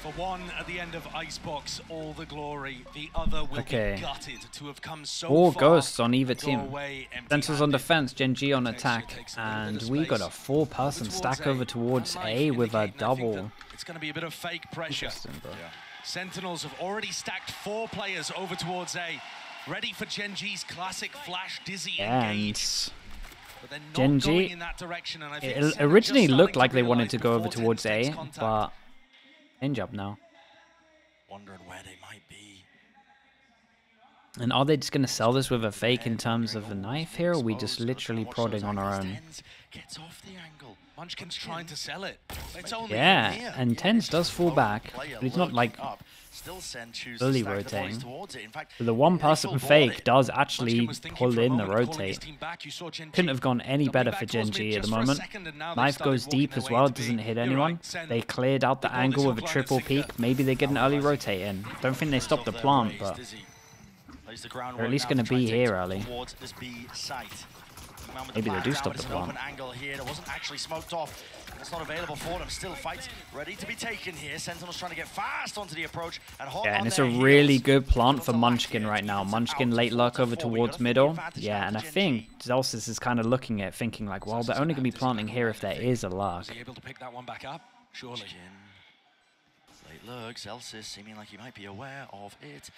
For one, at the end of Icebox, all the glory. The other will be gutted to have come so Four far. ghosts on either team. Sentinels on defense, GenG on attack, and we got a 4-person stack over towards A with a double. It's going to be a bit of fake pressure. Sentinels have already stacked 4 players over towards A, ready for GenG's classic flash dizzy engage. But GenG, in that direction, and I think it originally looked like they wanted to go over towards A, but change up now. Wondering where they might be. And are they just going to sell this with a fake in terms of a knife here, or are we just literally prodding on our own? Gets off the angle. Munchkin's trying to sell it. It's only and Tens does fall back, but he's not like fully rotating. So the 1-person fake does actually pull in the rotate. Couldn't have gone any better for GenG at the moment. Knife goes deep as well, doesn't hit anyone. They cleared out the angle with a triple peek. Maybe they get an early rotate in. Don't think they stopped the plant, but they're at least going to be here early. Maybe they do stop the plant. It's not available for them. Still fights ready to be taken here. Sentinels trying to get fast onto the approach. And it's a really good plant for Munchkin right now. Munchkin late luck over towards middle. Yeah, and I think Zelsis is kind of looking at thinking like, well, they're only going to be planting here if there is a luck. Able to pick that one back up? Surely. Late lurk. Zelsis seeming like he might be aware of it.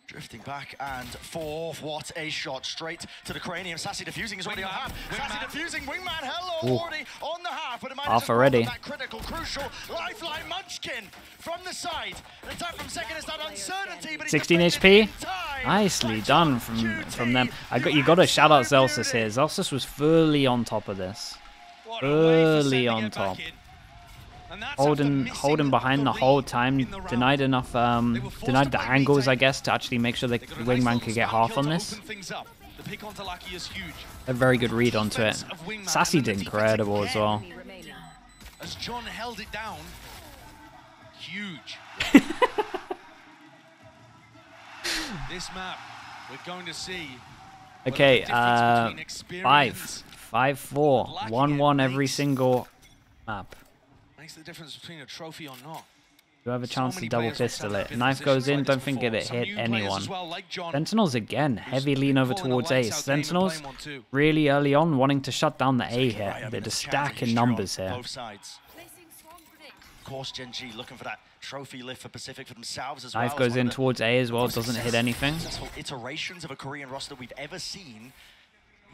Drifting back and forth. What a shot straight to the cranium. Sassy defusing is already on half. Sassy defusing. Wingman, hello, already on the half. But it might half already. That critical, crucial lifeline. Munchkin from the side. The attack from second is that uncertainty. But 16 HP. Nicely done from them. You got to shout out Zelsis here. Zelsis was fully on top of this. Fully on top. Holding behind the whole time, denied the angles, I guess, to actually make sure the Wingman could get half on this. A very good read onto it. Sassy did incredible as well. As John held it down, huge. This map, we're going to see. Okay, 5-4, 1-1 every single map. Makes the difference between a trophy or not. You have a chance to double pistol it. Knife goes in, don't think it hit anyone. Sentinels again, heavy lean over towards A. Sentinels really early on wanting to shut down the A hit. They're just stacking numbers here. Of course, GenG looking for that trophy lift for Pacific for themselves as well. Knife goes in towards A as well, doesn't hit anything. Iterations of a Korean roster we've ever seen.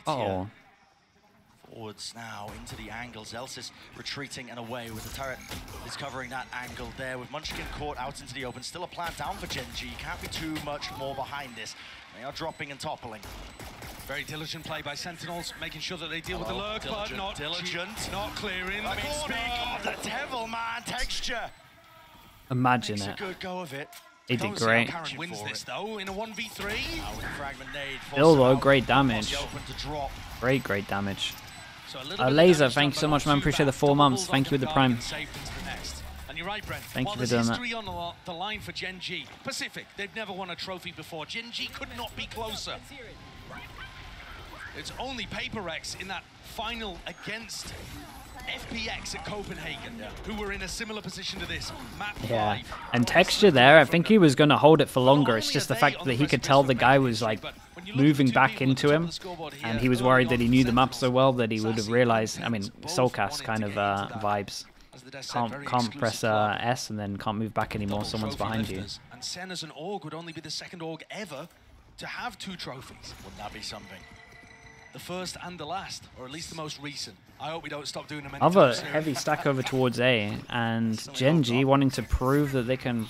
Oh. Forwards now into the angle. Zelsis retreating and away with the turret is covering that angle there with Munchkin caught out into the open. Still a plant down for GenG. Can't be too much more behind this. They are dropping and toppling. Very diligent play by Sentinels, making sure that they deal with the lurk, but not diligent. Not clearing the corner. Speak of the devil, man. Texture. Imagine Makes it. a good go of it. He did great. Karen wins this though in a 1v3. Still though, great damage. Great damage. Laser, thank you so much, man. Appreciate the 4 months. Thank you with the Prime. And you're right, Brent. Thank you for doing that. On the line for GenG. Pacific, they've never won a trophy before. GenG could not be closer. It's only Paper Rex in that final against FPX at Copenhagen, who were in a similar position to this. Map 5. And Texture there, I think he was going to hold it for longer. It's just the fact that he could tell the guy was like moving back into him, and he was worried that he knew the map so well that he would have realized. I mean, Soulcast kind of vibes. Can't press S and then can't move back anymore. Someone's behind you. And Sen as an org would only be the second org ever to have 2 trophies. Wouldn't that be something? The first and the last, or at least the most recent. I hope we don't stop doing them. Other heavy stack over towards A, and GenG wanting to prove that they can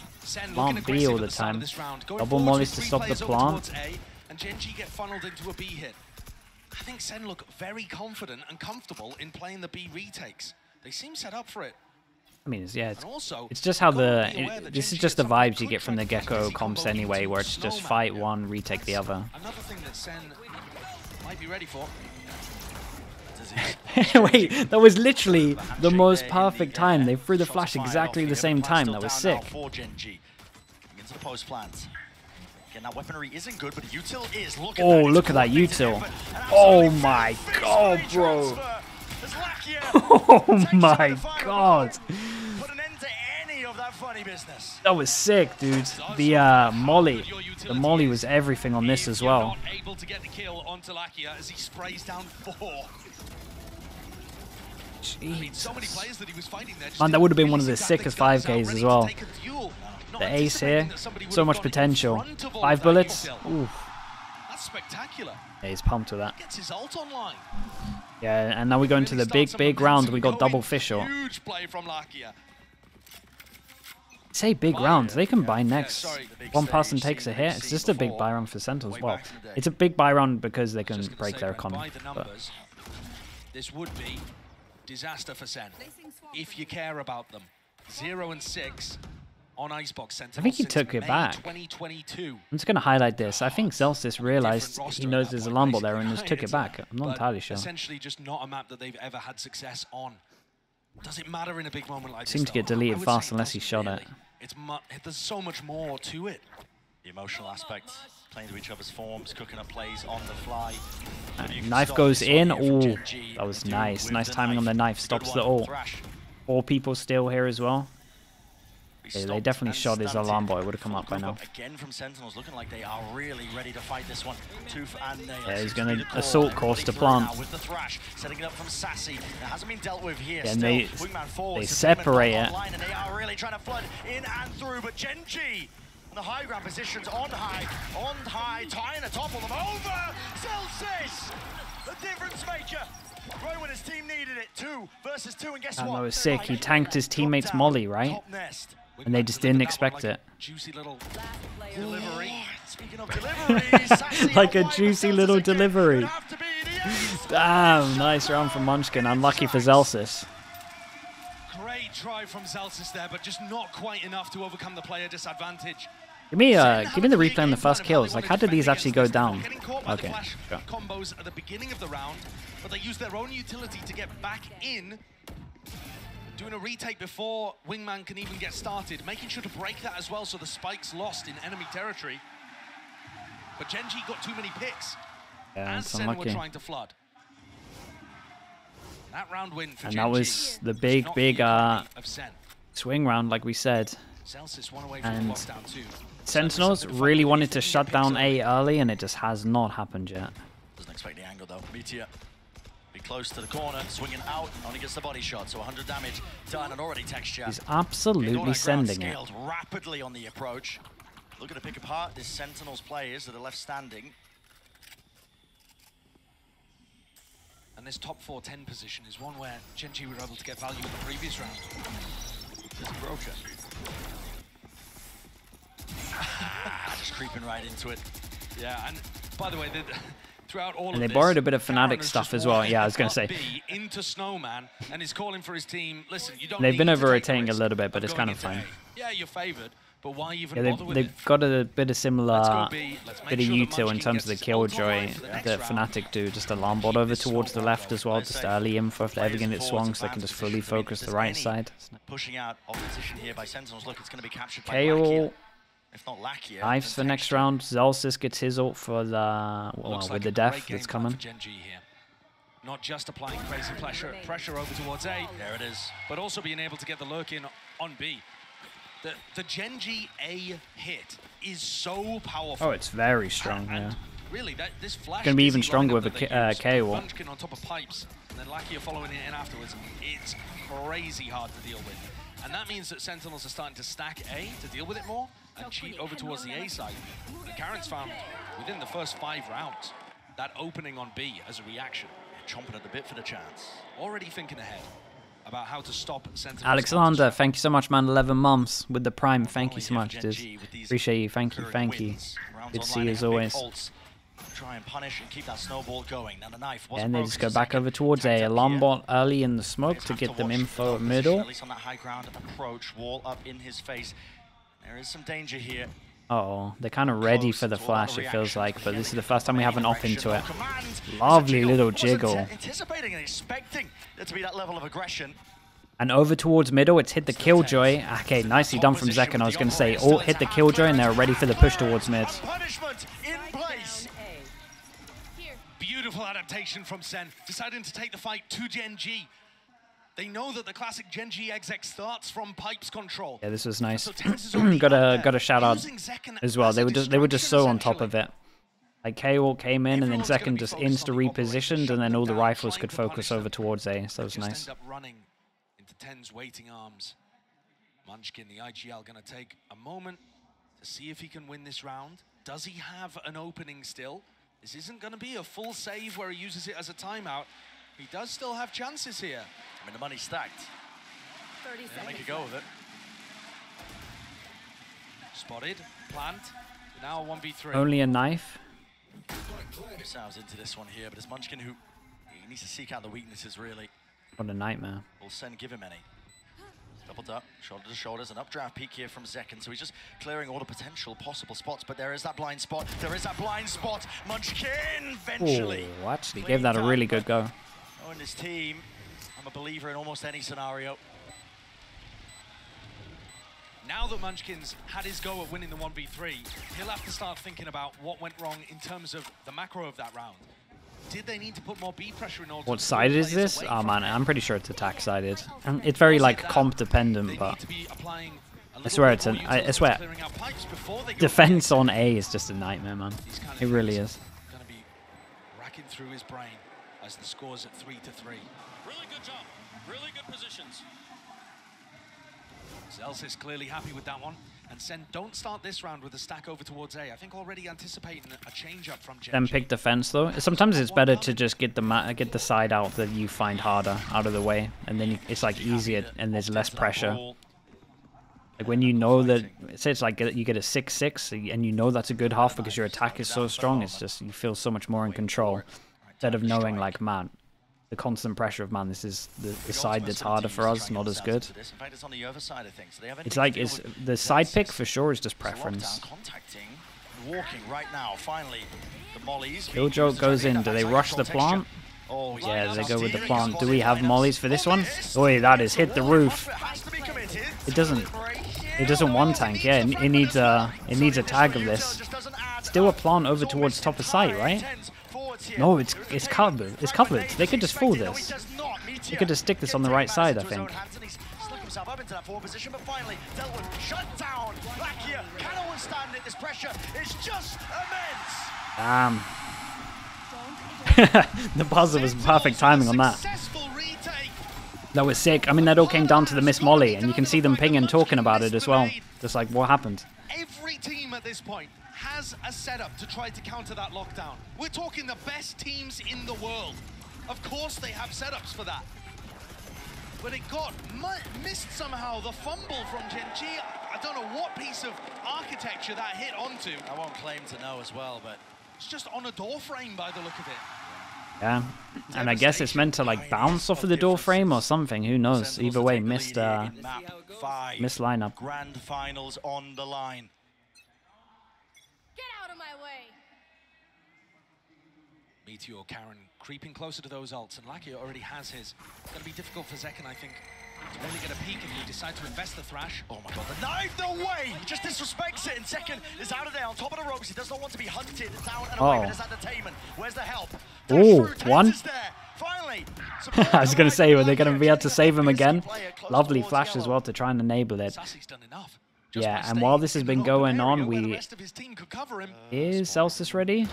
plant B all the time. Double mollies to stop the plant. And GenG get funneled into a B hit. I think Sen look very confident and comfortable in playing the B retakes. They seem set up for it. I mean, yeah, it's just how this is just the vibes you get from the Gecko comps anyway, where it's just fight one, retake the other. Another thing that Sen might be ready for. Wait, that was literally the most perfect time. They threw the flash exactly the same time. That was sick. Into the post plant. Again, that weaponry isn't good, but util is. Oh, look at that util. Oh my god, bro. Oh my god. Put an end to any of that that funny business. That was sick, dude. The molly. The molly was everything on this as well. Able to get the kill onto Lakia as he sprays down 4. I mean, so many players that he was fighting there. Man, that would have been one of the sickest 5Ks as well. The ace here, so much potential. 5 bullets. Ooh. That's spectacular. Yeah, he's pumped with that. Gets his ult online. Yeah, and now we go into the big round. We got double fish shot. Huge play from Lakia. Say big rounds. They can buy next. One person takes a hit. It's just a big buy round for Sentinels. Well, it's a big buy round because they can break their economy. This would be disaster for Sen if you care about them. 0 and 6 on Icebox Sentinels. I think he took it back. 2022. I'm just going to highlight this. I think Zelsis realized he knows there's a alarm bot there and just took it back. I'm not entirely sure. Essentially just not a map that they've ever had success on. Does it matter in a big moment like this? Seems to get deleted fast unless he shot it. There's so much more to it. The emotional aspect, playing to each other's forms, cooking up plays on the fly. Knife goes in. Oh, that was nice. Nice timing on the knife. Stops the ult. 4 people still here as well. Yeah, they definitely shot his alarm bot. It would have come up by now. Again from Sentinels, looking like they are really ready to fight this one. Yeah, he's going to assault course to plant. With the thrash, setting it up from Sassy. It hasn't been dealt with here. Yeah, and they separate it. And they are really trying to flood in and through, but GenG on the high ground positions on high, trying to topple them over. Celsius, the difference maker. Right when his team needed it, 2 versus 2, and guess what? That was sick. He tanked his teammate's molly, right? And they just didn't expect it. Juicy little delivery. Speaking of deliveries, like a juicy little delivery. Damn, nice round from Munchkin. Unlucky for Zelsis. Great try from Zelsis there, but just not quite enough to overcome the player disadvantage. Give me the replay on the first kills. Like, how did these actually go down? Okay. Combos at the beginning of the round, but they used their own utility to get back in. Doing a retake before Wingman can even get started, making sure to break that as well so the spike's lost in enemy territory. But GenG got too many picks as Sen were trying to flood. That round win for GenG. And that was the big swing round, like we said. And Sentinels really wanted to shut down A early, and it just has not happened yet. Doesn't expect the angle though. Meteor. Be close to the corner, swinging out, only gets the body shot, so 100 damage done and already texture. He's absolutely sending it. Scaled rapidly on the approach. Looking to pick apart this Sentinels players that are left standing. And this top 4-10 position is one where GenG were able to get value in the previous round. There's a broker. Just creeping right into it. Yeah, and by the way, throughout all and of they borrowed a bit of Fnatic stuff as well. Yeah, I was going to say. Into Snowman, and he's calling for his team. Listen, you don't. They've been over-rotating a little bit, but it's kind of fun. Yeah, you're favored, but why even bother with it? They've got a bit of similar bit of util in terms of the Killjoy that Fnatic do. Just a alarm bot over towards the left as well, just early info if they ever get it swung, so they can just fully focus the right side. Pushing out opposition here by Sentinels. Look, it's going to be captured by KO. If not Lakia, Knives for next round. Zelsis gets his ult for the with the death that's coming. Not just applying crazy pressure over towards A. There it is. But also being able to get the lurk in on B. The GenG A hit is so powerful. Oh, it's very strong. Yeah. Really, this flash gonna be even stronger with a KO. Munchkin on top of pipes, and then Lakia following it in afterwards. It's crazy hard to deal with. And that means that Sentinels are starting to stack A to deal with it more and cheat over towards the A side. And Karen's found within the first 5 rounds that opening on B as a reaction. Chomping at the bit for the chance. Already thinking ahead about how to stop Sentinels. Alexander, thank you so much, man. 11 months with the Prime. Thank you so much, dude. Appreciate you. Thank you. Thank you. Good to see you as always. Try and punish and keep that snowball going. Now the knife and they just go back over towards A alarm bot early in the smoke to get them info middle. At least on that high ground approach, wall up in his face. There is some danger here. Oh, they're kind of ready for the flash, it feels like, but this is the first time we have an op into it. Lovely little jiggle. Anticipating and expecting there to be that level of aggression. And over towards middle, it's hit the Killjoy. Okay, nicely done from Zekken. I was going to say, ult hit the Killjoy, and they're ready for the push towards mid. Beautiful adaptation from Sen, deciding to take the fight to GenG. They know that the classic GenG exec starts from pipes control. Yeah, this was nice. So TenZ is got a shout out as well. They were just so on top essentially. of it. Like K-Wall came in and then Zekken just insta repositioned, and then all the rifles could focus over towards A. So it was nice. End up running into TenZ waiting arms. Munchkin, the IGL, going to take a moment to see if he can win this round. Does he have an opening still? This isn't going to be a full save where he uses it as a timeout. He does still have chances here. I mean, the money's stacked. 30 seconds. Make a go of it. Spotted, plant, now 1v3. Only a knife. Sounds into this one here, but it's Munchkin who he needs to seek out the weaknesses, really. What a nightmare. Will Sen give him any? Doubled up, shoulder to shoulders, an updraft peek here from Zekken, so he's just clearing all the potential possible spots, but there is that blind spot. There is that blind spot. Munchkin eventually. Oh, actually gave that a really good go. Oh, and his team, I'm a believer in almost any scenario. Now that Munchkin's had his go at winning the 1v3, he'll have to start thinking about what went wrong in terms of the macro of that round. Did they need to put more B pressure in order What to side is players this? away Oh from man, him? I'm pretty sure it's attack sided. It's very like comp dependent, but I swear it's I swear defense on A is just a nightmare, man. It really is. Going to be racking through his brain as the score's at 3-3. Really good job. Really good positions. Zelsis clearly happy with that one. And Sen don't start this round with a stack over towards A. I think already anticipating a change up from GenG. Then pick defense though. Sometimes it's better to just get the side out that you find harder out of the way, and then it's like easier and there's less pressure. Like when you know that, say it's like you get a 6-6 and you know that's a good half because your attack is so strong. It's just you feel so much more in control instead of knowing like, man, the constant pressure of, man, this is the side that's harder for us, not as good. It's like the side pick for sure is just preference. Walking right now, finally, the mollies. Killjoy goes in. Do they rush the plant? Oh, Yeah, they go with the plant. Do we have mollies for this one? Oi, that is hit the roof. It doesn't one tank. Yeah, it needs a tag of this. Still a plant over towards top of site, right? No, it's covered. It's covered. They could just fool this. They could just stick this on the right side, I think. Himself up into that forward position, but finally dealt with. Shut down. Back here, cannot withstand it. This pressure is just immense. Damn. The buzzer was perfect timing on that. That was sick. I mean, that all came down to the miss molly, and you can see them pinging talking about it as well. Just like, what happened? Every team at this point has a setup to try to counter that lockdown. We're talking the best teams in the world. Of course they have setups for that. But it got missed somehow, the fumble from GenG. I don't know what piece of architecture that hit onto. I won't claim to know as well, but it's just on a door frame by the look of it. Yeah, and I guess it's meant to like bounce off of the door frame or something. Who knows? Either way, missed lineup. Grand finals on the line. Get out of my way. Meteor, Karen creeping closer to those ults, and Lakia already has his. It's going to be difficult for Zekken, I think, to really get a peek if he decide to invest the Thrash. Oh my god, the knife, no way! He just disrespects it, and Zekken is out of there on top of the ropes. He does not want to be hunted down and away with his entertainment. Where's the help? Oh, one. Finally. I was going to say, were they going to be able to save him again? Lovely flash as well to try and enable it. Done enough. Yeah, and while this has been going on, is Celsius ready?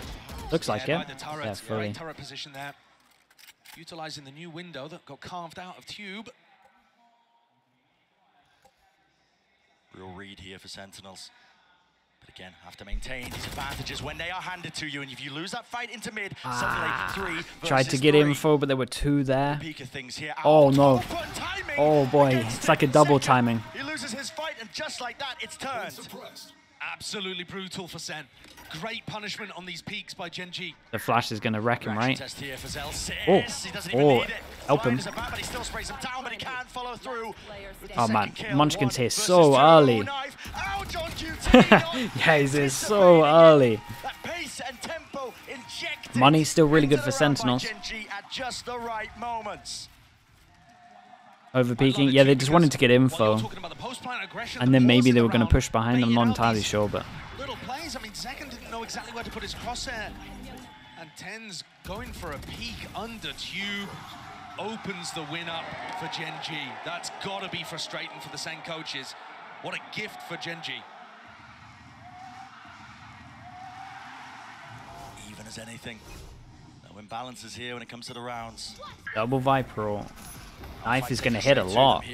Looks like it. Yeah, fully. Turret position there. Utilizing the new window that got carved out of Tube. Real read here for Sentinels. But again, have to maintain these advantages when they are handed to you. And if you lose that fight into mid, suddenly 3 tried to get info, but there were 2 there. Here. Oh no. Oh boy, it's like a double timing. He loses his fight, and just like that, it's turned. Absolutely brutal for Sen. Great punishment on these peaks by GenG. The flash is going to wreck him, right? Oh, help him. Oh man, Munchkin's here so early. Yeah, he's here so early. Money's still really good for Sentinels. Over peeking, yeah, they just wanted to get info. And then maybe they were going to push behind, I'm not entirely sure, but... Little plays, I mean, Zekken didn't know exactly where to put his crosshair. And TenZ going for a peek under Tube. opens the win up for GenG. That's got to be frustrating for the Sen coaches. What a gift for GenG. Even as anything. No imbalances here when it comes to the rounds. Double Viper ult. Knife is going to hit a lot.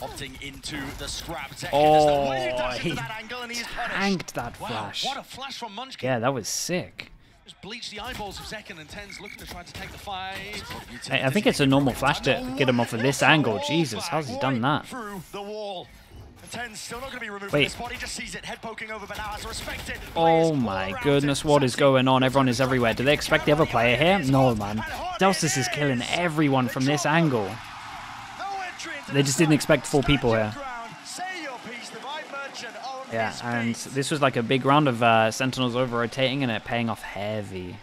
Opting into the scrap. Oh, he tanked that flash. What a flash from Munchkin. Yeah, that was sick. Just bleach the eyeballs of Zekken and Tens, looking to try to take the fight. I think it's a normal flash to get him off of this angle. Jesus, how's he done that? Wait. Oh my goodness, what is going on? Everyone is everywhere. Do they expect the other player here? No, man. Zelsis is killing everyone from this angle. They just didn't expect 4 people here. Yeah, and this was like a big round of Sentinels over-rotating and it paying off heavy.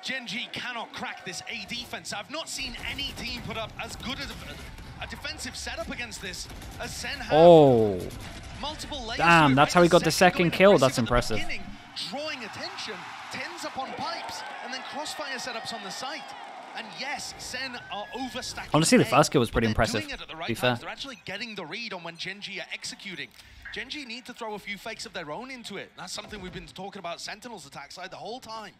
GenG cannot crack this A defense. I've not seen any team put up as good as a defensive setup against this as Sen have. Oh. Multiple layers. Damn, that's how he got the second kill. That's impressive. Drawing attention, Tens upon pipes, and then crossfire setups on the site. And yes, Sen are overstacking. Honestly, the first kill was pretty impressive, to be fair. They're actually getting the read on when GenG are executing. GenG need to throw a few fakes of their own into it. That's something we've been talking about Sentinels attack side the whole time.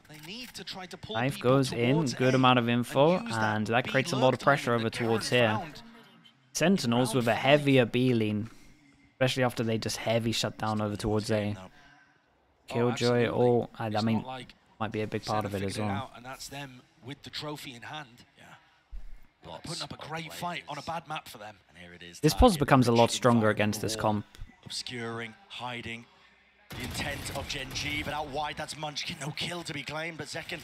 They need to try to pull Knife goes in, good amount of info, and that creates a lot of pressure over towards here. Sentinels with a heavier B lean, especially after they just heavy shut down over towards A. Killjoy, I mean, might be a big part of it as well. And that's them with the trophy in hand. Yeah. Putting up a great fight on a bad map for them. And here it is. This pause becomes a lot stronger against this comp. Obscuring, hiding. The intent of GenG, but out wide, that's Munchkin. No kill to be claimed, but Zekken,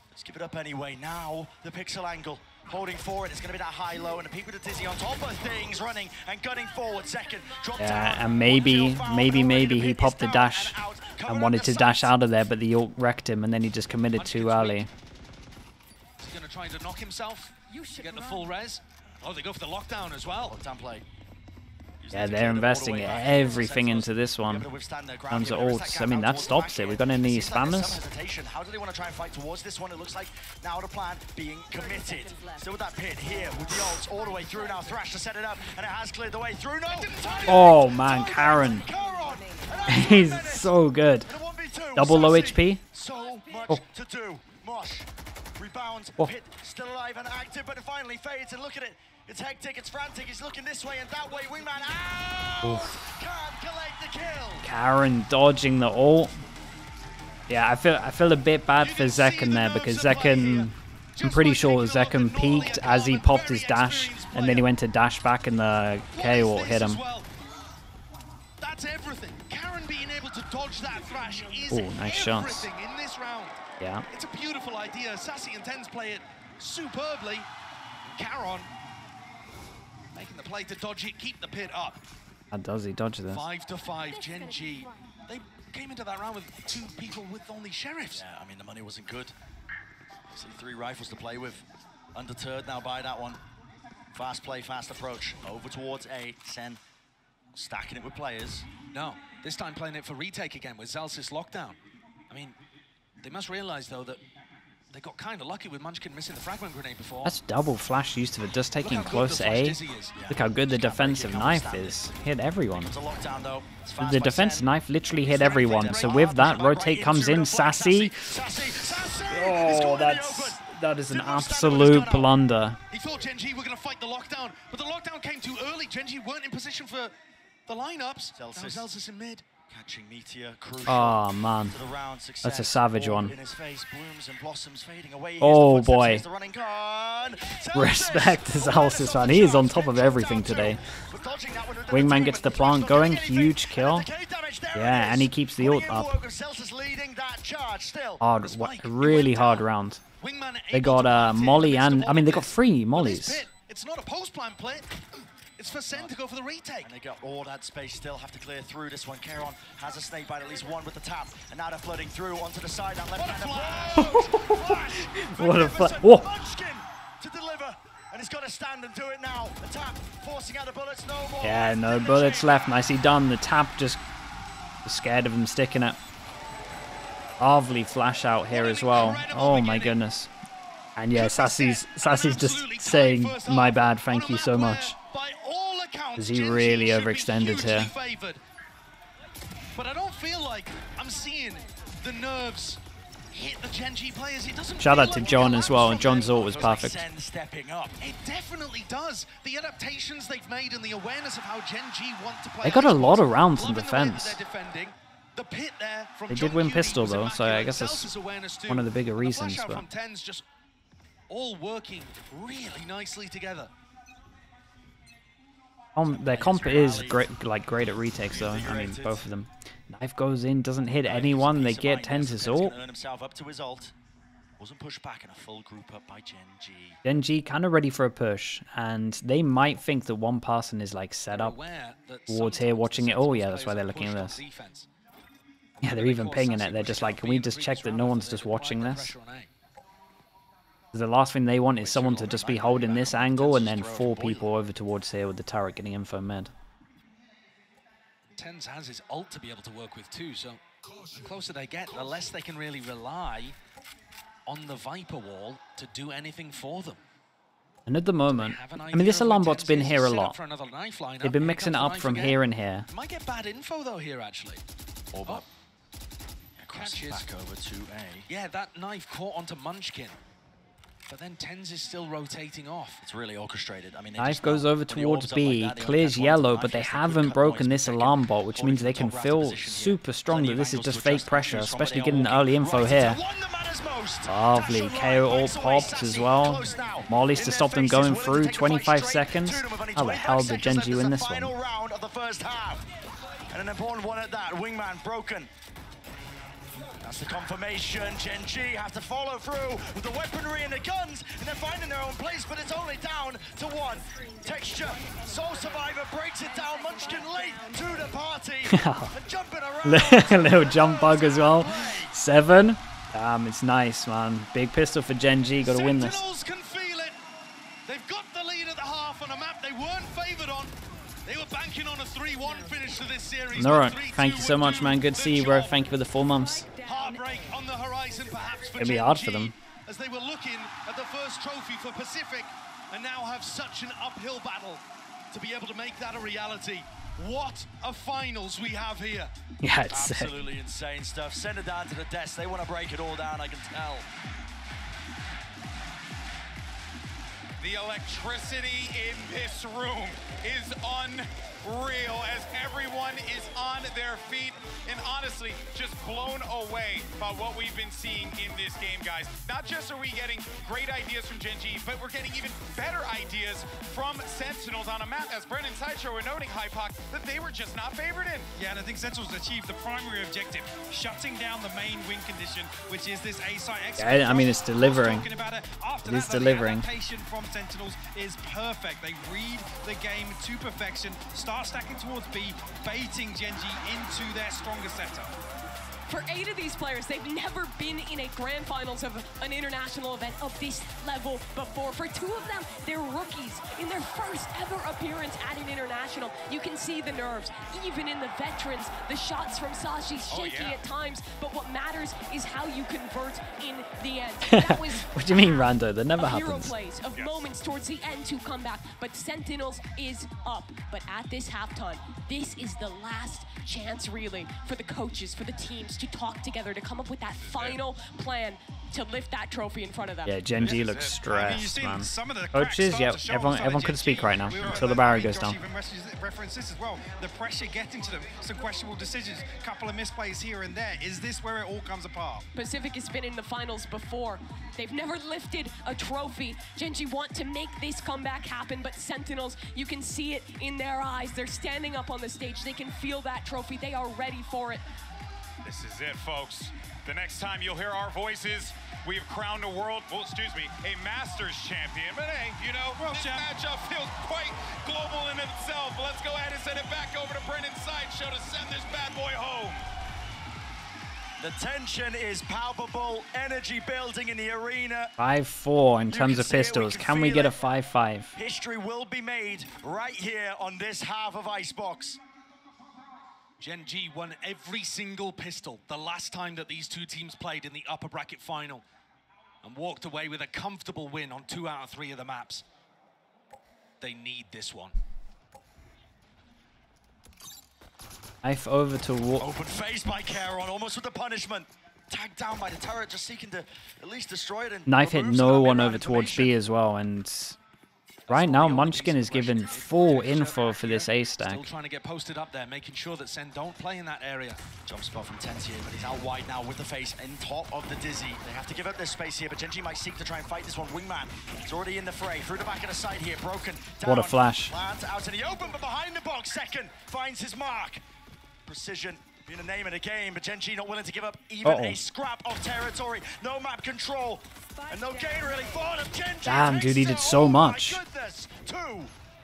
let's give it up anyway. Now, the pixel angle, holding forward. It's going to be that high-low, and a peek with the Dizzy on top of things, running and gunning forward. Zekken dropped down. And maybe he popped the dash and wanted to dash out of there, but the ult wrecked him, and then he just committed too early. He's going to try to knock himself to get the full res. Oh, they go for the lockdown as well. Lockdown play. Yeah, they're investing everything into this one. Tons of ults. I mean, that stops it. We've got any spammers? How do they want to try and fight towards this one? It looks like now the plan being committed. Still with that pit here with the ults all the way through now. Thrash to set it up, and it has cleared the way through. No! Oh man, Karen. He's so good. Double low HP. So much to do. Mosh rebounds. Pit still alive and active, but it finally fades. And look at it. It's hectic, it's frantic, he's looking this way and that way, Wingman out! Can't collect the kill! Karen dodging the ult. Yeah, I feel a bit bad for Zekken there, because Zekken, I'm pretty sure Zekken peaked as he popped his dash, and then he went to dash back and the K ult hit him. That's everything. Karen being able to dodge that thrash is nice shots. everything in this round. Yeah. It's a beautiful idea. Sassy and Tens play it superbly. Karen making the play to dodge it, keep the pit up. How does he dodge this? 5-5, GenG. They came into that round with 2 people with only sheriffs. Yeah, I mean, the money wasn't good. See 3 rifles to play with. Undeterred now by that one. Fast play, fast approach. Over towards A. Sen stacking it with players. No, this time playing it for retake again with Zelsis lockdown. I mean, they must realize, though, that they got kind of lucky with Munchkin missing the fragment grenade before. That's double flash used of it, just taking close A. Look how good the defensive knife is. Hit everyone. The defensive knife literally hit everyone. So with that, rotate comes in. Sassy. Oh, that is an absolute blunder. He thought GenG were going to fight the lockdown, but the lockdown came too early. GenG weren't in position for the lineups. Zelsis in mid. Catching Meteor, oh man, that's a savage one. Oh boy. Respect to Zelsis, man. He is on top of everything today. Wingman gets the plant going, huge kill. Yeah, and he keeps the ult up. Hard, really hard round. They got Molly and, I mean, they got 3 mollies. It's not a post-plant play. It's for Sen to go for the retake. And they got all that space still, have to clear through this one. Keron has a snake bite, at least one with the tap. And now they're flooding through onto the side. That left hand. What a flash. Whoa. To deliver. And he's got to stand and do it now. The tap forcing out the bullets. No more. Yeah, no bullets left. Nicely done. The tap just scared of him sticking it. Lovely flash out here as well. Oh my goodness. And yeah, Sassy's just saying, my bad, thank you so much. Because he really overextended here. But I don't feel like I'm seeing the nerves hit the GenG players. It doesn't Shout out to John as well, and John's ult was perfect. It definitely does. The adaptations they've made and the awareness of how GenG want to play. They got a lot of rounds in defense. The pit there from They did win pistol though, so I guess that's one of the bigger reasons. But just all working really nicely together. Their comp is great, great at retakes though. I mean, both of them. Knife goes in, doesn't hit anyone. They get TenZ's ult. Wasn't pushed back in a full group up by GenG. GenG kind of ready for a push, and they might think that one person is like set up towards here watching it. Oh yeah, that's why they're looking at this. Yeah, they're even pinging it. They're just like, can we just check that no one's just watching this? The last thing they want is someone to just be holding this angle and then 4 people over towards here with the turret getting info mid. TenZ has his ult to be able to work with too, so the closer they get, the less they can really rely on the Viper wall to do anything for them. And at the moment, I mean, this alarm bot's been here a lot. They've been mixing it up from here and here. Might get bad info though here actually. Catches back over to A. Yeah, that knife caught onto Munchkin. But then TenZ is still rotating off. It's really orchestrated. I mean, knife goes over towards B, clears yellow, but they haven't broken this alarm bot, which means they can feel super strong that this is just fake pressure, especially getting the early info here. Lovely. KO ult popped as well. Molly's to stop them going through. 25 seconds. How the hell did GenG win this one? And an important one at that. Wingman broken. That's the confirmation. GenG have to follow through with the weaponry and the guns, and they're finding their own place, but it's only down to 1. Texture. Soul Survivor breaks it down. Munchkin late to the party. And jumping around. A little jump bug as well. 7. It's nice, man. Big pistol for GenG. Got to win this. Sentinels can feel it. They've got the lead at the half on a map they weren't favored on. They were banking on a 3-1 finish to this series. All right. Thank you so much, man. Good to see you, bro. Thank you for the 4 months. Heartbreak on the horizon, perhaps for It'll be hard for them. As they were looking at the first trophy for Pacific and now have such an uphill battle to be able to make that a reality. What a finals we have here. Yeah, it's absolutely insane stuff. Send it down to the desk. They want to break it all down, I can tell. The electricity in this room is unreal as everyone is on their feet and honestly just blown away by what we've been seeing in this game, guys. Not just are we getting great ideas from GenG, but we're getting even better ideas from Sentinels on a map, as Brennan Sideshow were noting, Hypoc, that they were just not favored in. Yeah, and I think Sentinels achieved the primary objective, shutting down the main win condition, which is this A-site exit. Yeah, I mean, it's delivering. It is delivering. The adaptation from Sentinels is perfect. They read the game to perfection, start stacking towards B, baiting GenG into their stronger setup. For 8 of these players, they've never been in a grand finals of an international event of this level before. For 2 of them, they're rookies in their first ever appearance at an international. You can see the nerves, even in the veterans. The shots from Sashi shaky at times, but what matters is how you convert in the end. That was what do you mean, Rando? That never happens. Hero plays of moments towards the end to come back, but Sentinels is up. But at this halftime, this is the last chance, really, for the coaches, for the teams to talk together, to come up with that final plan to lift that trophy in front of them. Yeah, GenG looks stressed, man. Coaches, yeah, everyone could speak right now until the barrier goes down. Reference this as well. The pressure getting to them, some questionable decisions, couple of misplays here and there. Is this where it all comes apart? Pacific has been in the finals before. They've never lifted a trophy. GenG want to make this comeback happen, but Sentinels, you can see it in their eyes. They're standing up on the stage. They can feel that trophy. They are ready for it. This is it, folks. The next time you'll hear our voices, we have crowned a Masters champion. But hey, you know, this matchup feels quite global in itself. Let's go ahead and send it back over to Brennan Sideshow to send this bad boy home. The tension is palpable, energy building in the arena. 5-4 in terms of pistols. Can we get a 5-5? History will be made right here on this half of Icebox. GenG won every single pistol the last time that these 2 teams played in the upper bracket final. and walked away with a comfortable win on 2 out of 3 of the maps. They need this one. Knife over to Open face by Caron, almost with the punishment. Tagged down by the turret, just seeking to at least destroy it. And Knife hit no one over towards B as well, and right now Munchkin is given full info for this A stack. Still trying to get posted up there, making sure that Sen don't play in that area. Jump spot from Tensier, but he's out wide now with the face in top of the Dizzy. They have to give up their space here, but GenG might seek to try and fight this one. Wingman is already in the fray, through the back of the side here, broken. Down. What a flash. Plant out in the open, but behind the box, second finds his mark. Precision being a name in a game, but GenG not willing to give up even a scrap of territory. No map control, and no gain really for them. GenG. Damn, dude, he did so much. My goodness, 2,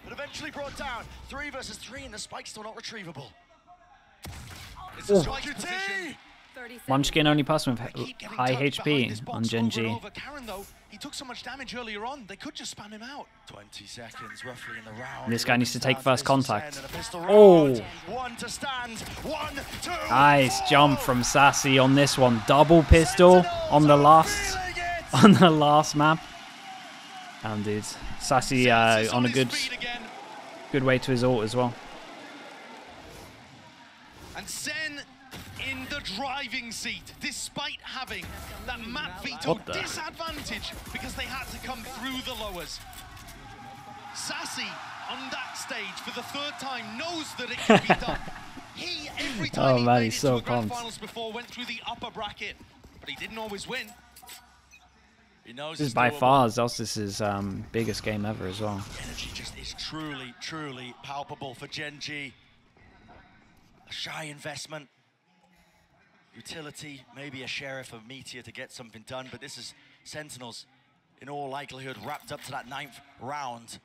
but eventually brought down. 3 versus 3, and the spike's still not retrievable. It's a strike QT. Munchkin only passed with high HP on GenG. Caron, though, he took so much damage earlier on, they could just spam him out. 20 seconds roughly in the round. This guy needs to take first contact. Oh! 1 to stand, 1, 2. Nice jump from Sassy on this one. Double pistol on the last map. Damn, dude. Sassy on a good way to his ult as well. And Sen in the driving seat, despite having that map veto disadvantage because they had to come through the lowers. Sassy on that stage for the 3rd time knows that it can be done. He, every time he made it to a grand finals before, went through the upper bracket, but he didn't always win. He knows this is by far Zels's biggest game ever as well. Energy just is truly, truly palpable for GenG. A shy investment. Utility, maybe a sheriff of Meteor to get something done, but this is Sentinels, in all likelihood, wrapped up to that 9th round.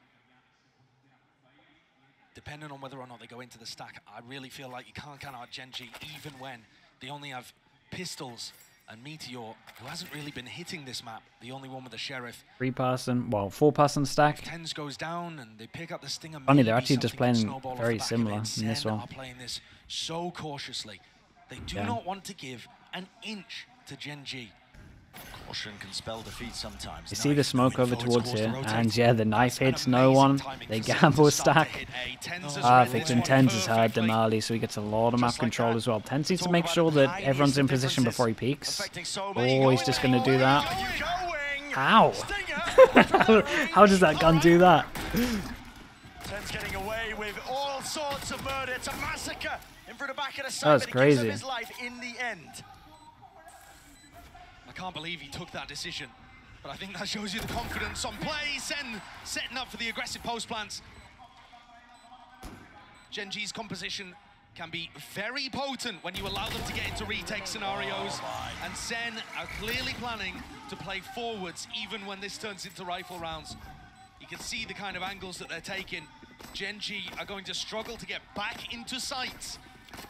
Depending on whether or not they go into the stack, I really feel like you can't count out GenG even when they only have pistols and Meteor, who hasn't really been hitting this map, the only one with a sheriff. 3-person, well, 4-person stack. If Tens goes down and they pick up the Stinger. Funny, they're actually just playing very similar in this one. Are playing this so cautiously. They do not want to give an inch to GenG. Caution can spell defeat sometimes. You see the smoke over towards here, and yeah, the knife hits no one. They gamble stack. Perfect, and Tens has heard them early, so he gets a lot of map control as well. Tens needs to make sure that everyone's in position before he peeks. Oh, he's just going to do that. How? How does that gun do that? Tens getting away with all sorts of murder. It's a massacre in front of the back of the side. That's crazy. His life in the end. I can't believe he took that decision, but I think that shows you the confidence on play. Sen setting up for the aggressive post plants. GenG's composition can be very potent when you allow them to get into retake scenarios, and Sen are clearly planning to play forwards even when this turns into rifle rounds. You can see the kind of angles that they're taking. GenG are going to struggle to get back into sights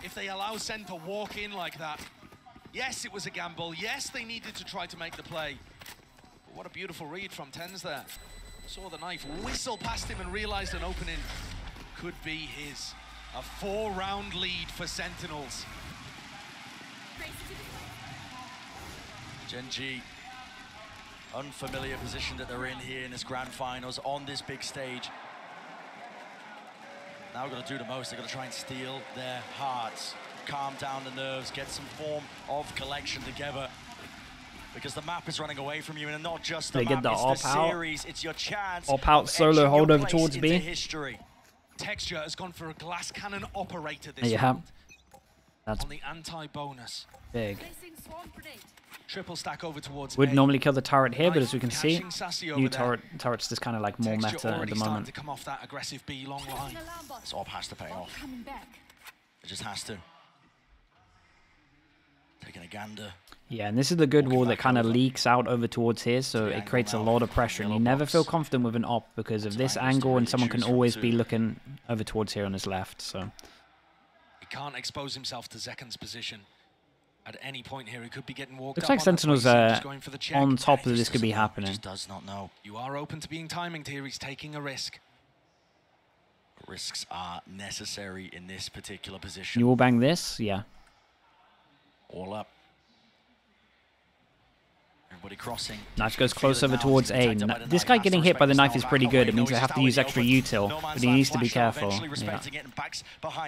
if they allow Sen to walk in like that. Yes, it was a gamble. Yes, they needed to try to make the play. But what a beautiful read from Tens there. Saw the knife whistle past him and realized an opening could be his. A 4-round lead for Sentinels. GenG, unfamiliar position that they're in here in this grand finals on this big stage. Now we're going to do the most. They're going to try and steal their hearts. Calm down the nerves, get some form of collection together, because the map is running away from you, and not just the map, it's the series, it's your chance. Op-out solo hold over towards B. History. Texture has gone for a glass cannon operator this round. That's on the anti-bonus. Big. Triple stack over towards Would A. normally kill the turret here, but as we can see, new turret's just kind of like more meta at the moment. To come off that aggressive B long line. This op has to pay off. It just has to. Taking a gander. Yeah, and this is the good wall that kind of leaks out over towards here, so it creates a lot of pressure, and you never feel confident with an op because of this angle, and someone can always be looking over towards here on his left, so. He can't expose himself to Zekan's position at any point here. He could be getting walked Looks up like on. Sentinels are on top of this could be happening. He does not know. You are open to being timing here. He's taking a risk. Risks are necessary in this particular position. You will bang this? Yeah. All up. Everybody crossing. Knife goes close over towards A. This guy getting hit by the knife is pretty good. It means they have to use extra util, but he needs to be careful. Yeah.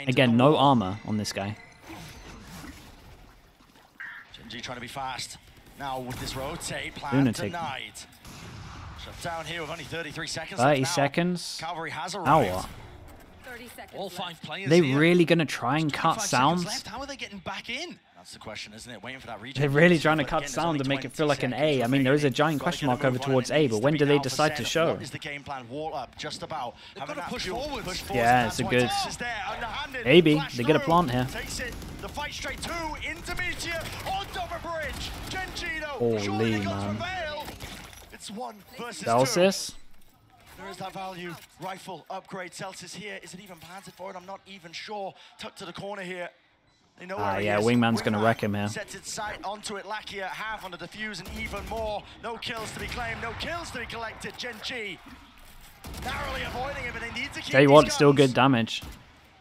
Again, no armor on this guy. GenG trying to be fast. Now with this rotate plan denied. Shut down here with only 33 seconds. 30 seconds. Cavalry has arrived. Now what? 30 seconds. All 5 players. They here. really gonna try and cut sounds? Left. How are they getting back in? That's the question, isn't it? Waiting for that region. They're really trying to cut sound to make it feel like an A. I mean, there is a giant question mark over towards A, but when do they decide to show? What is the game plan? Wall up, just about. They've got to push forward. Yeah, it's a good... Maybe. They get a plant here. Takes it. The fight straight to intermediate on top of bridge. GenG, holy man. It's 1 versus 2. Celsius? There is that value. Rifle upgrade. Celsius here. Is it even planted for it? I'm not even sure. Tucked to the corner here. They know where yeah, he is. Wingman's going to wreck him here. Sets its sight onto it. Lakia half on the defuse and even more. No kills to be claimed. No kills to be collected. GenG narrowly avoiding it, but they need to keep Tell you what, these still guns. good damage.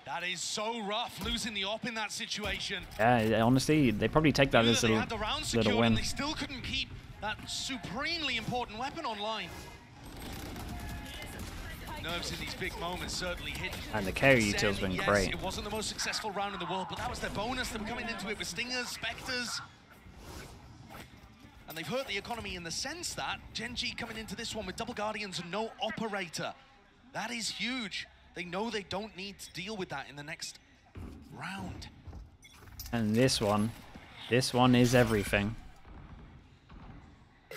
That is so rough, losing the op in that situation. Yeah, honestly, they probably take that as a little win. They still couldn't keep that supremely important weapon online. Nerves in these big moments certainly hit. And the carry util's been great. It wasn't the most successful round in the world, but that was their bonus. They were coming into it with Stingers, Spectres. And they've hurt the economy in the sense that GenG coming into this one with double Guardians and no operator. That is huge. They know they don't need to deal with that in the next round. And this one is everything.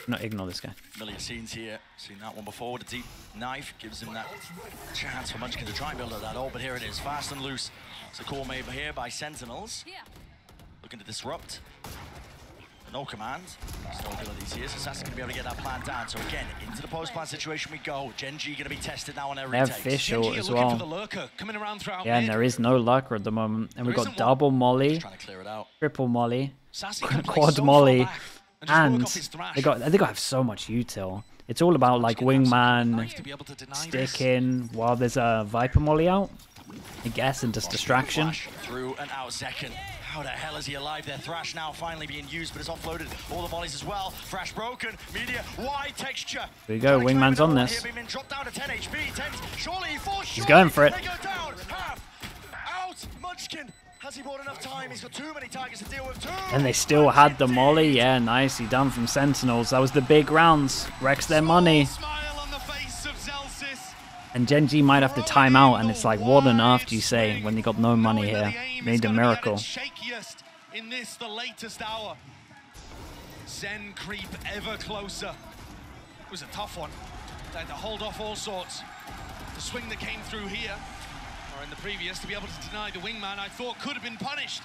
No, ignore this guy. Familiar scenes here. Seen that one before with a deep knife. Gives him that chance for Munchkin to try and build up that ult, but here it is. Fast and loose. It's a call made here by Sentinels. Looking to disrupt. No command. No abilities here, so Sassy going to be able to get that plan down. So again, into the post-plan situation we go. GenG going to be tested now on their retakes. They have fish short as well. For the lurker, coming around throughout yeah, and there is no lurker at the moment. And we've got double molly, trying to clear it out. Triple molly, quad molly, and they got to have so much util. It's all about like wingman sticking while there's a Viper molly out, I guess, and just distraction. Through and out second. How the hell is he alive there? Thrash now finally being used, but it's offloaded all the volleys as well. Thrash broken, media, wide texture. There you go, wingman's on this. Dropped down to 10 HP. He's going for it. They go down, half, out, Munchkin. Has he bought enough time? He's got too many targets to deal with. And they still had the molly. Yeah, nicely done from Sentinels. That was the big rounds. Wrecks their money. And GenG might have to time out, and it's like, what on earth do you say when they got no money here? Made a miracle. Shakiest in this, the latest hour. Zen creep ever closer. It was a tough one. They had to hold off all sorts. The swing that came through here, or in the previous, to be able to deny the wingman, I thought could have been punished.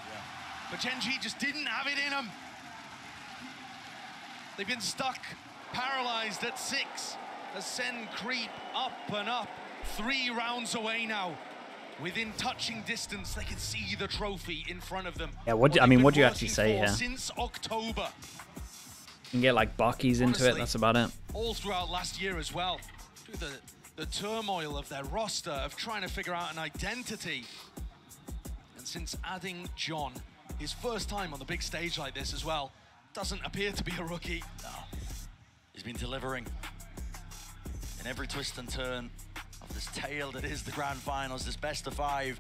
But GenG just didn't have it in them. They've been stuck, paralyzed at 6. As Sen creep up and up, 3 rounds away now. Within touching distance, they can see the trophy in front of them. Yeah, what do you actually say here? Since October. You can get like Buckies into it, that's about it. All throughout last year as well. Through the turmoil of their roster, of trying to figure out an identity. And since adding John, his first time on the big stage like this as well, doesn't appear to be a rookie. No. He's been delivering in every twist and turn of this tale that is the grand finals, this best of 5.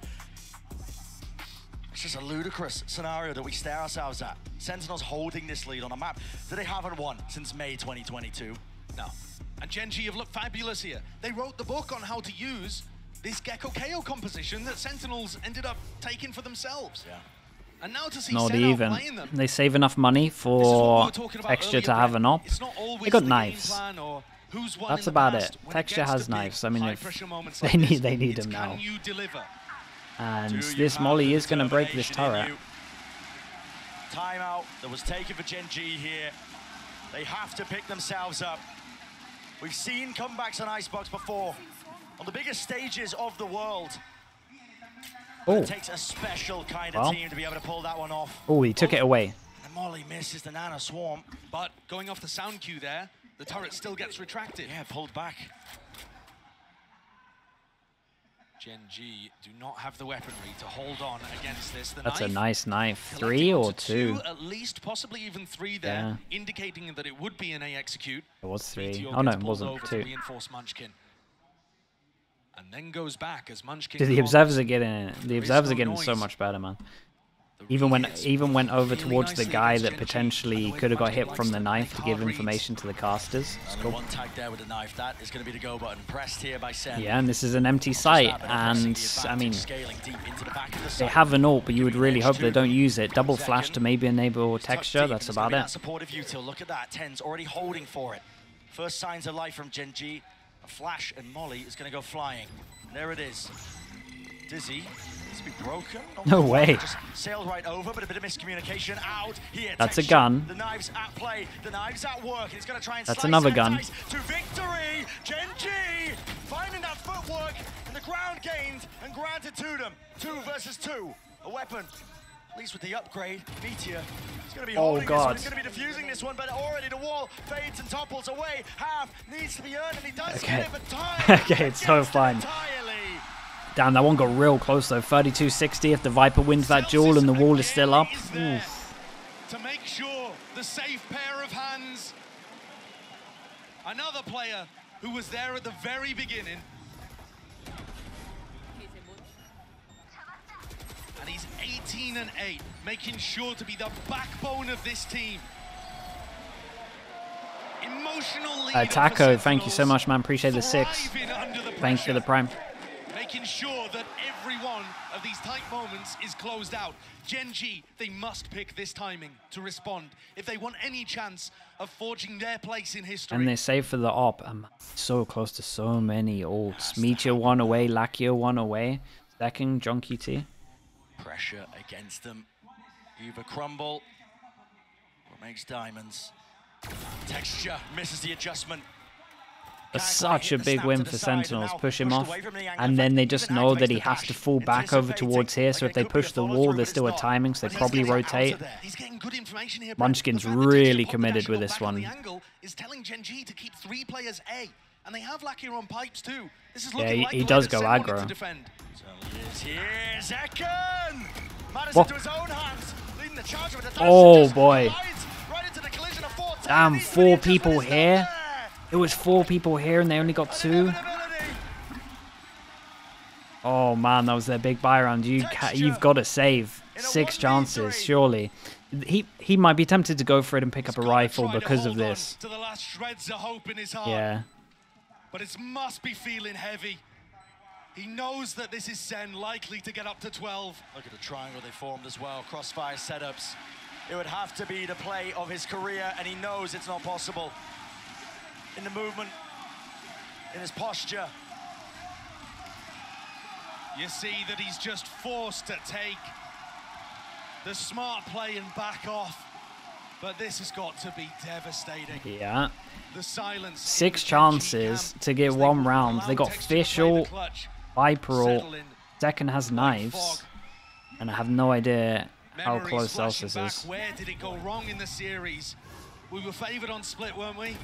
It's just a ludicrous scenario that we stare ourselves at. Sentinels holding this lead on a map that they haven't won since May 2022. No. And GenG have looked fabulous here. They wrote the book on how to use this Gecko KO composition that Sentinels ended up taking for themselves. Yeah. And now to see Not Sen even. outplaying them. They save enough money for texture to have an op. They got knives. That's about it. Texture has knives. I mean, if they need them now. And this molly is going to break this turret. Timeout that was taken for GenG here. They have to pick themselves up. We've seen comebacks on Icebox before, on the biggest stages of the world. It takes a special kind of team to be able to pull that one off. Oh, he took it away. And Molly misses the Nano Swarm. But going off the sound cue there, the turret still gets retracted. Yeah, pulled back. GenG do not have the weaponry to hold on against this. That's a nice knife. 3 or 2? At least, possibly even 3 there, indicating that it would be an A execute. It was 3. Oh no, it wasn't 2. Reinforce Munchkin. And then goes back as Munchkin. Dude, the observers are getting so much better, man. Even went over towards the guy that potentially could have got hit from the knife to give information to the casters. Cool. One tag there with the knife. That is going to be the go button. Pressed here by Sen. Yeah, and this is an empty site, and I mean, they have an ult, but you would really hope they don't use it. Double flash to maybe enable texture. That's about it. Supportive util. Look at that. Ten's already holding for it. First signs of life from GenG. A flash and Molly is going to go flying. And there it is. Dizzy needs to be broken. No way. Just sailed right over, but a bit of miscommunication out here. That's a gun. The knife's at play. The knife's at work. He's going to try and That's another gun. To victory. GenG finding that footwork and the ground gained and granted to them. 2 versus 2. A weapon. At least with the upgrade, Meteor is going to be holding this one. He's going to be defusing this one, but already the wall fades and topples away. Half needs to be earned, and he does get it, but time okay, it's so fine. Damn, that one got real close though. 32-60 if the Viper wins that duel and the wall is still up. To make sure the safe pair of hands. Another player who was there at the very beginning. And he's 18-8, making sure to be the backbone of this team. Emotional leader Taco, thank you so much, man. Appreciate the 6. Thanks for the prime. Making sure that every one of these tight moments is closed out. GenG, they must pick this timing to respond if they want any chance of forging their place in history. And they save for the op. I'm so close to so many ults. Meteor 1 away, Lachio 1 away. Second, John QT. Pressure against them. Either crumble or makes diamonds. Texture misses the adjustment. That's such a big win for Sentinels. Push him off, and then they just know that he has to fall back over towards here. So if they push the wall, there's still a timing, so they probably rotate. Munchkin's really committed with this one. Is telling GenG to keep 3 players A, and they have Lachio on pipes too. This is yeah, he does go aggro. Oh boy. Damn, 4 people here. It was 4 people here and they only got 2. Oh man, that was their big buy round. You've got to save. 6 chances, surely. He might be tempted to go for it and pick up a rifle because of this. Yeah. But it must be feeling heavy. He knows that this is Sen likely to get up to 12. Look at the triangle they formed as well. Crossfire setups. It would have to be the play of his career, and he knows it's not possible. In the movement, in his posture. You see that he's just forced to take the smart play and back off. But this has got to be devastating. Yeah. The silence. 6 chances to get 1 round. They got Fish ult, Viper ult, second has knives, and I have no idea how close Celsius is. Where did it go wrong in the series? We were favoured on split, weren't we?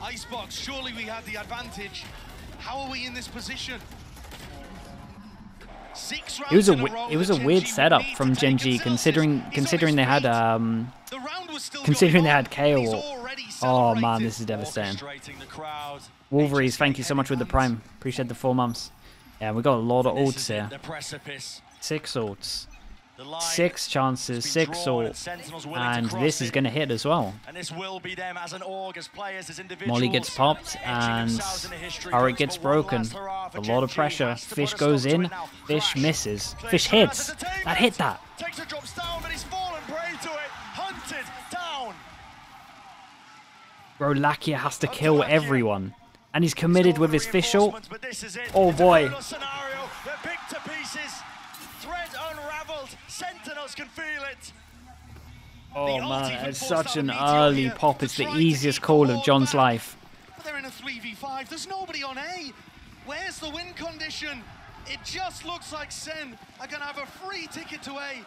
Icebox, surely we had the advantage. How are we in this position? 6 rounds it was a weird setup from GenG, considering they had KO. Oh man, this is devastating. Wolverines, thank you so much with the prime. Appreciate the 4 months. Yeah, we got a lot of ults here. 6 ults. 6 chances, 6 ults, and this is going to hit as well. Molly gets popped, and Turret gets broken. A lot of pressure. Fish goes in, Fish misses. Fish hits. That hit that. Bro, Lachio has to kill everyone, and he's committed with his Fish ult. Oh boy. Sentinels can feel it. Oh man, it's such an early pop. It's the easiest call of John's life. But they're in a 3v5. There's nobody on A. Where's the win condition? It just looks like Sen are going to have a free ticket to A.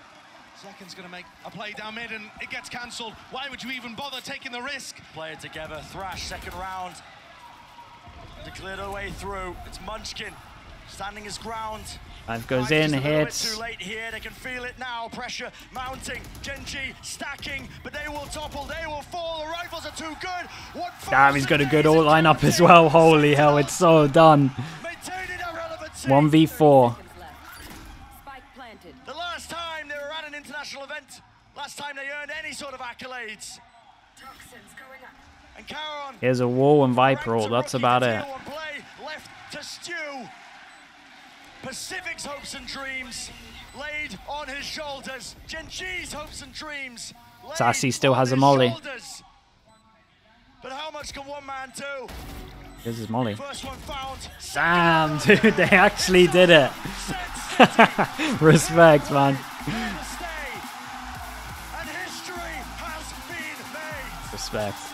Second's going to make a play down mid and it gets cancelled. Why would you even bother taking the risk? Play it together. Thrash, second round. To clear the way through. It's Munchkin. Standing his ground. Five goes in, hits. Too late here. They can feel it now. Pressure mounting. GenG stacking, but they will topple. They will fall. The rifles are too good. Damn, he's got a good ult lineup as well. Holy hell, it's so done. 1v4. The last time they were at an international event, last time they earned any sort of accolades. And Caron, Here's a wall and Viper ult. That's about it. Left to Stew. Pacific's hopes and dreams laid on his shoulders. GenG's hopes and dreams. Sassy still has a molly. Shoulders. But how much can one man do? Here's his molly. First one found. Damn, dude, they actually did it. Respect, man. And history has been made. Respect.